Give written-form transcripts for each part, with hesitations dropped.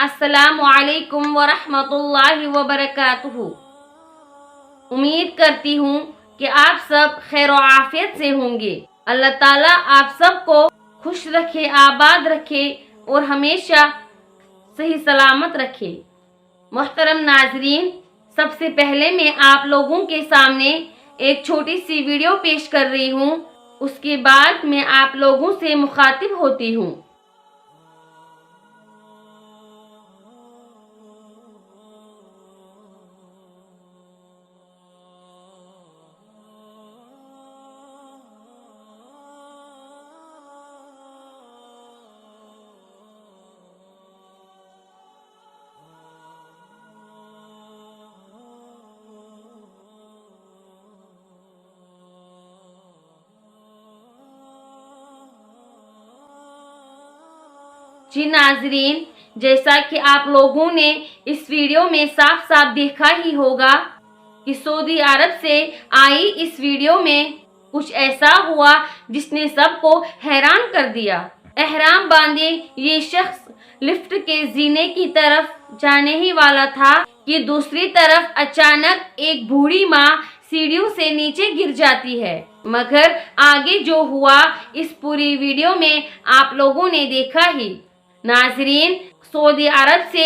अस्सलामु अलैकुम वरहमतुल्लाहि वबरकातुहू। उम्मीद करती हूँ कि आप सब खैर और आफियत से होंगे। अल्लाह ताला आप सबको खुश रखे, आबाद रखे और हमेशा सही सलामत रखे। मोहतरम नाजरीन, सबसे पहले मैं आप लोगों के सामने एक छोटी सी वीडियो पेश कर रही हूँ। उसके बाद मैं आप लोगों से मुखातिब होती हूँ। जी नाजरीन, जैसा कि आप लोगों ने इस वीडियो में साफ साफ देखा ही होगा कि सऊदी अरब से आई इस वीडियो में कुछ ऐसा हुआ जिसने सबको हैरान कर दिया। एहराम बांधे ये शख्स लिफ्ट के जीने की तरफ जाने ही वाला था कि दूसरी तरफ अचानक एक बूढ़ी माँ सीढ़ियों से नीचे गिर जाती है। मगर आगे जो हुआ इस पूरी वीडियो में आप लोगों ने देखा ही। नाजरीन, सऊदी अरब से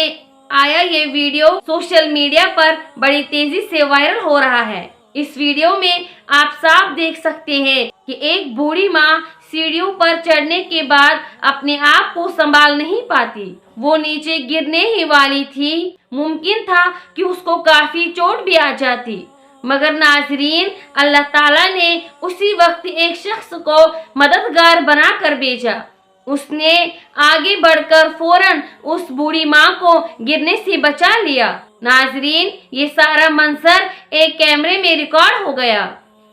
आया ये वीडियो सोशल मीडिया पर बड़ी तेजी से वायरल हो रहा है। इस वीडियो में आप साफ देख सकते हैं कि एक बूढ़ी माँ सीढ़ियों पर चढ़ने के बाद अपने आप को संभाल नहीं पाती। वो नीचे गिरने ही वाली थी। मुमकिन था कि उसको काफी चोट भी आ जाती, मगर नाजरीन, अल्लाह ताला ने उसी वक्त एक शख्स को मददगार बना कर भेजा। उसने आगे बढ़कर फौरन उस बूढ़ी माँ को गिरने से बचा लिया। नाजरीन, ये सारा मंजर एक कैमरे में रिकॉर्ड हो गया,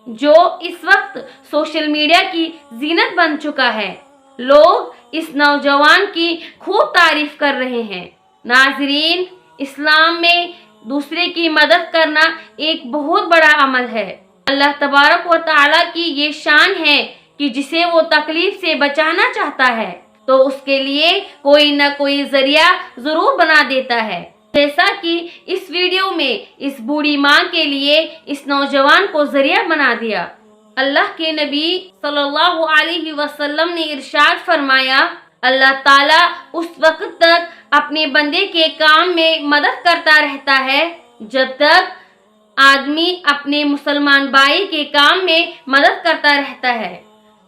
जो इस वक्त सोशल मीडिया की जीनत बन चुका है। लोग इस नौजवान की खूब तारीफ कर रहे हैं। नाजरीन, इस्लाम में दूसरे की मदद करना एक बहुत बड़ा अमल है। अल्लाह तबारक व तआला की ये शान है कि जिसे वो तकलीफ से बचाना चाहता है तो उसके लिए कोई न कोई जरिया जरूर बना देता है। जैसा कि इस वीडियो में इस बूढ़ी माँ के लिए इस नौजवान को जरिया बना दिया। अल्लाह के नबी सल्लल्लाहु अलैहि वसल्लम ने इरशाद फरमाया, अल्लाह ताला उस वक्त तक अपने बंदे के काम में मदद करता रहता है जब तक आदमी अपने मुसलमान भाई के काम में मदद करता रहता है।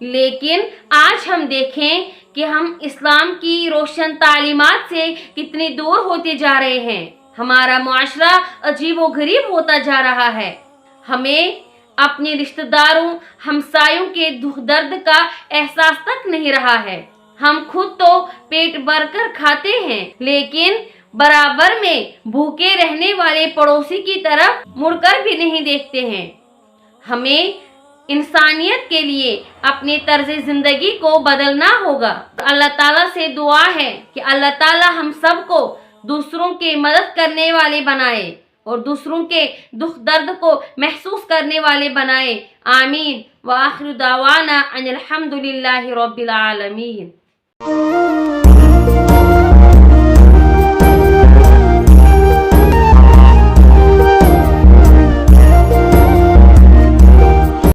लेकिन आज हम देखें कि हम इस्लाम की रोशन तालीमात से कितनी दूर होते जा रहे हैं। हमारा मुआशरा अजीबोगरीब होता जा रहा है। हमें अपने रिश्तेदारों, हमसायों के दुख दर्द का एहसास तक नहीं रहा है। हम खुद तो पेट भरकर खाते हैं, लेकिन बराबर में भूखे रहने वाले पड़ोसी की तरफ मुड़कर भी नहीं देखते हैं। हमें इंसानियत के लिए अपने तर्ज जिंदगी को बदलना होगा। अल्लाह ताला से दुआ है कि अल्लाह ताला हम सबको दूसरों की मदद करने वाले बनाए और दूसरों के दुख दर्द को महसूस करने वाले बनाए। आमीन व आखिर दावाना अनिल हम्दुलिल्लाहि रब्बिल आलमीन।